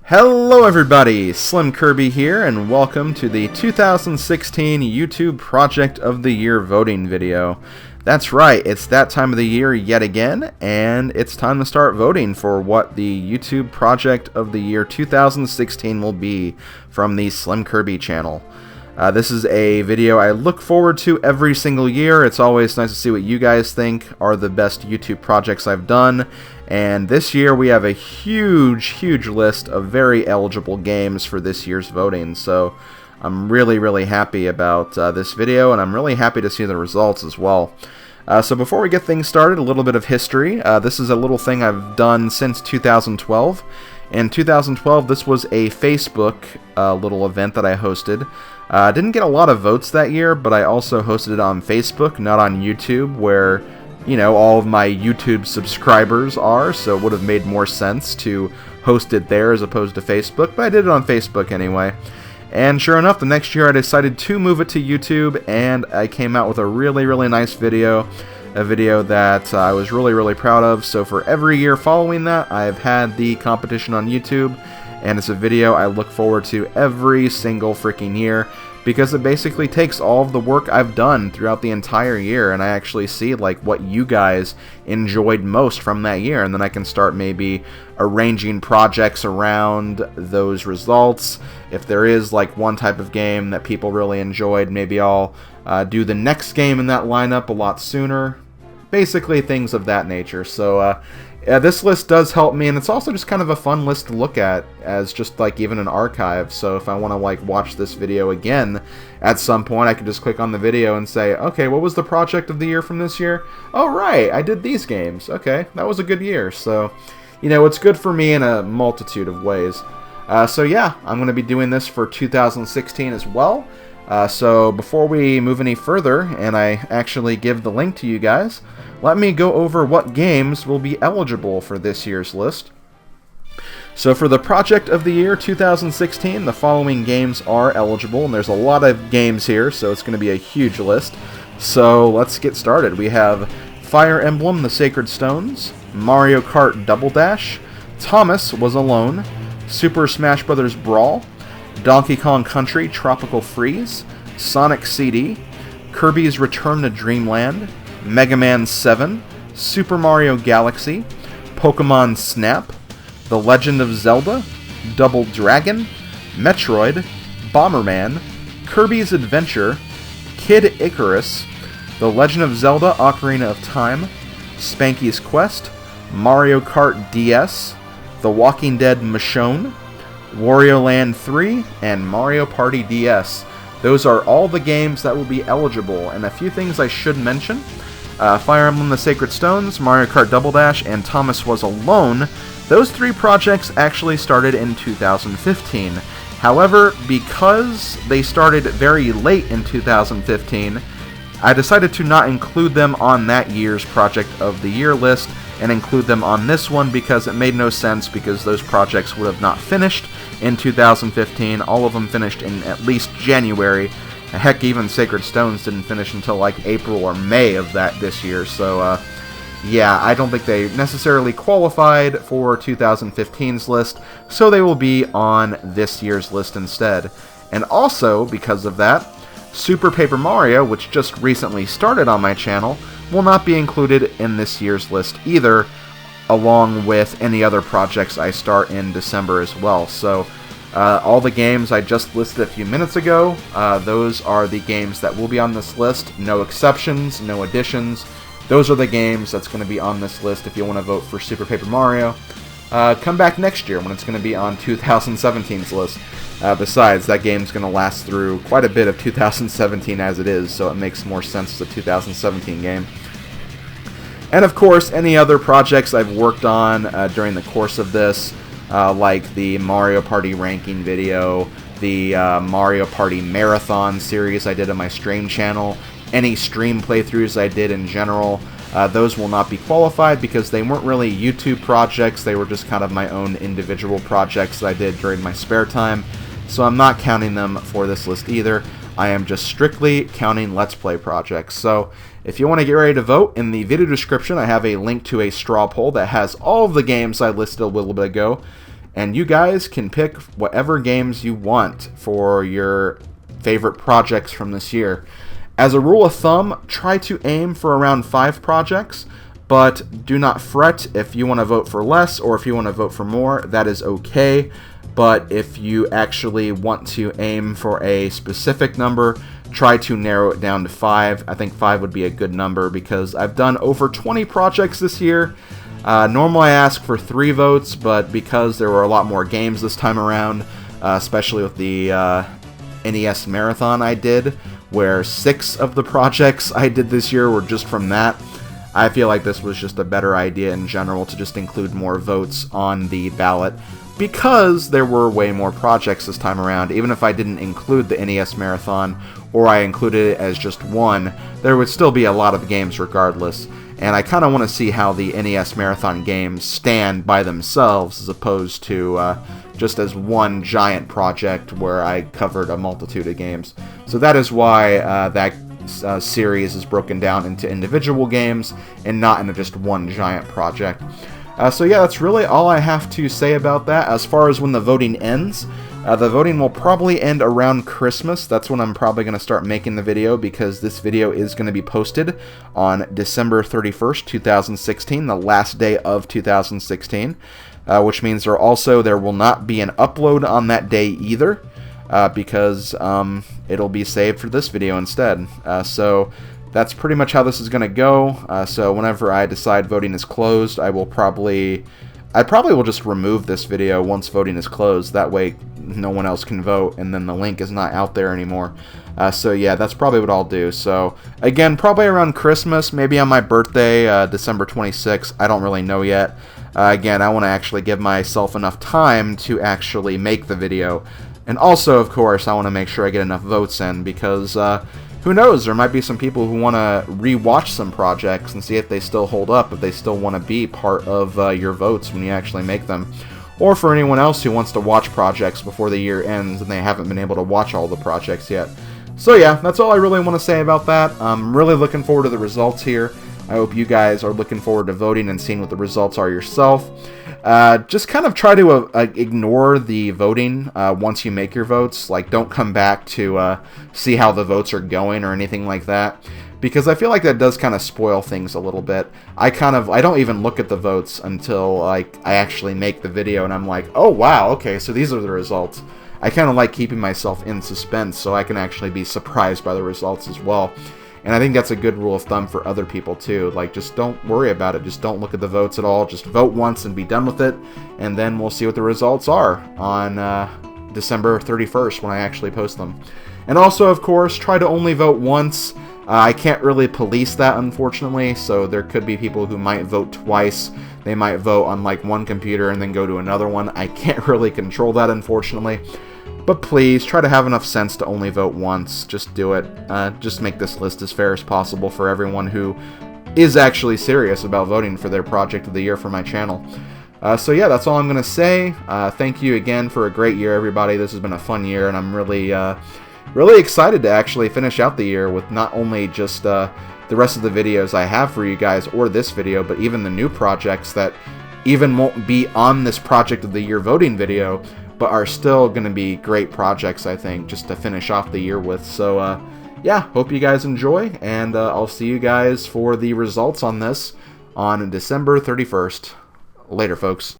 Hello everybody, Slim Kirby here, and welcome to the 2016 YouTube Project of the Year voting video. That's right, it's that time of the year yet again, and it's time to start voting for what the YouTube Project of the Year 2016 will be from the Slim Kirby channel. This is a video I look forward to every single year. It's always nice to see what you guys think are the best YouTube projects I've done. And this year we have a huge list of very eligible games for this year's voting. So I'm really happy about this video, and I'm really happy to see the results as well. So before we get things started, a little bit of history. This is a little thing I've done since 2012. In 2012, this was a Facebook little event that I hosted. Didn't get a lot of votes that year, but I also hosted it on Facebook, not on YouTube, where, you know, all of my YouTube subscribers are, so it would have made more sense to host it there as opposed to Facebook, but I did it on Facebook anyway. And sure enough, the next year I decided to move it to YouTube, and I came out with a really nice video. A video that I was really proud of. So for every year following that, I've had the competition on YouTube, and it's a video I look forward to every single freaking year, because it basically takes all of the work I've done throughout the entire year, and I actually see like what you guys enjoyed most from that year, and then I can start maybe arranging projects around those results. If there is like one type of game that people really enjoyed, maybe I'll do the next game in that lineup a lot sooner. Basically things of that nature. So this list does help me, and it's also just kind of a fun list to look at as just like even an archive. So if I want to like watch this video again at some point, I can just click on the video and say, okay, what was the project of the year from this year? Oh right, I did these games. Okay, that was a good year. So, you know, it's good for me in a multitude of ways. So yeah, I'm going to be doing this for 2016 as well. So before we move any further, and I actually give the link to you guys, let me go over what games will be eligible for this year's list. So for the Project of the Year 2016, the following games are eligible, and there's a lot of games here, so it's going to be a huge list. So let's get started. We have Fire Emblem: The Sacred Stones, Mario Kart Double Dash, Thomas Was Alone, Super Smash Bros. Brawl, Donkey Kong Country Tropical Freeze, Sonic CD, Kirby's Return to Dreamland, Mega Man 7, Super Mario Galaxy, Pokemon Snap, The Legend of Zelda, Double Dragon, Metroid, Bomberman, Kirby's Adventure, Kid Icarus, The Legend of Zelda Ocarina of Time, Spanky's Quest, Mario Kart DS, The Walking Dead Michonne, Wario Land 3, and Mario Party DS. Those are all the games that will be eligible, and a few things I should mention. Fire Emblem: The Sacred Stones, Mario Kart Double Dash, and Thomas Was Alone, those three projects actually started in 2015. However, because they started very late in 2015, I decided to not include them on that year's Project of the Year list and include them on this one because it made no sense, because those projects would have not finished in 2015. All of them finished in at least January. Heck, even Sacred Stones didn't finish until like April or May of this year. So yeah, I don't think they necessarily qualified for 2015's list, so they will be on this year's list instead. And also, because of that, Super Paper Mario, which just recently started on my channel, will not be included in this year's list either, along with any other projects I start in December as well. So all the games I just listed a few minutes ago, those are the games that will be on this list. No exceptions, no additions. Those are the games that's going to be on this list if you want to vote for Super Paper Mario. Come back next year when it's going to be on 2017's list. Besides, that game's going to last through quite a bit of 2017 as it is, so it makes more sense as a 2017 game. And of course, any other projects I've worked on during the course of this, like the Mario Party ranking video, the Mario Party Marathon series I did on my stream channel, any stream playthroughs I did in general, those will not be qualified because they weren't really YouTube projects. They were just kind of my own individual projects that I did during my spare time. So I'm not counting them for this list either. I am just strictly counting Let's Play projects. So if you want to get ready to vote, in the video description I have a link to a straw poll that has all of the games I listed a little bit ago. and you guys can pick whatever games you want for your favorite projects from this year. As a rule of thumb, try to aim for around 5 projects, but do not fret if you want to vote for less or if you want to vote for more. That is okay, but if you actually want to aim for a specific number, try to narrow it down to 5. I think 5 would be a good number because I've done over 20 projects this year. Normally I ask for 3 votes, but because there were a lot more games this time around, especially with the NES Marathon I did, where 6 of the projects I did this year were just from that, I feel like this was just a better idea in general to just include more votes on the ballot, because there were way more projects this time around. Even if I didn't include the NES Marathon, or I included it as just one, there would still be a lot of games regardless. And I kind of want to see how the NES Marathon games stand by themselves as opposed to just as one giant project where I covered a multitude of games. So that is why that series is broken down into individual games and not into just one giant project. So yeah, that's really all I have to say about that. As far as when the voting ends, the voting will probably end around Christmas. That's when I'm probably going to start making the video, because this video is going to be posted on December 31st, 2016, the last day of 2016, which means there will not be an upload on that day either, because it'll be saved for this video instead. So that's pretty much how this is going to go. So whenever I decide voting is closed, I probably will just remove this video once voting is closed. That way no one else can vote, and then the link is not out there anymore. So yeah, that's probably what I'll do. So again, probably around Christmas, maybe on my birthday, December 26th. I don't really know yet. Again, I want to actually give myself enough time to actually make the video. And also, of course, I want to make sure I get enough votes in, because who knows, there might be some people who want to re-watch some projects and see if they still hold up, if they still want to be part of your votes when you actually make them. Or for anyone else who wants to watch projects before the year ends and they haven't been able to watch all the projects yet. So yeah, that's all I really want to say about that. I'm really looking forward to the results here. I hope you guys are looking forward to voting and seeing what the results are yourself. Just kind of try to ignore the voting once you make your votes. Like, don't come back to see how the votes are going or anything like that, because I feel like that does kind of spoil things a little bit. I don't even look at the votes until like I actually make the video and I'm like, oh wow, okay, so these are the results. I kind of like keeping myself in suspense so I can actually be surprised by the results as well. And I think that's a good rule of thumb for other people too. Like, just don't worry about it. Just don't look at the votes at all. Just vote once and be done with it. And then we'll see what the results are on December 31st when I actually post them. And also, of course, try to only vote once. I can't really police that, unfortunately. So there could be people who might vote twice. They might vote on like one computer and then go to another one. I can't really control that, unfortunately. But please, try to have enough sense to only vote once. Just do it. Just make this list as fair as possible for everyone who is actually serious about voting for their project of the year for my channel. So yeah, that's all I'm going to say. Thank you again for a great year, everybody. This has been a fun year, and I'm really excited to actually finish out the year with not only just the rest of the videos I have for you guys, or this video, but even the new projects that even won't be on this project of the year voting video, but are still going to be great projects, I think, just to finish off the year with. So, yeah, hope you guys enjoy, and I'll see you guys for the results on this on December 31st. Later, folks.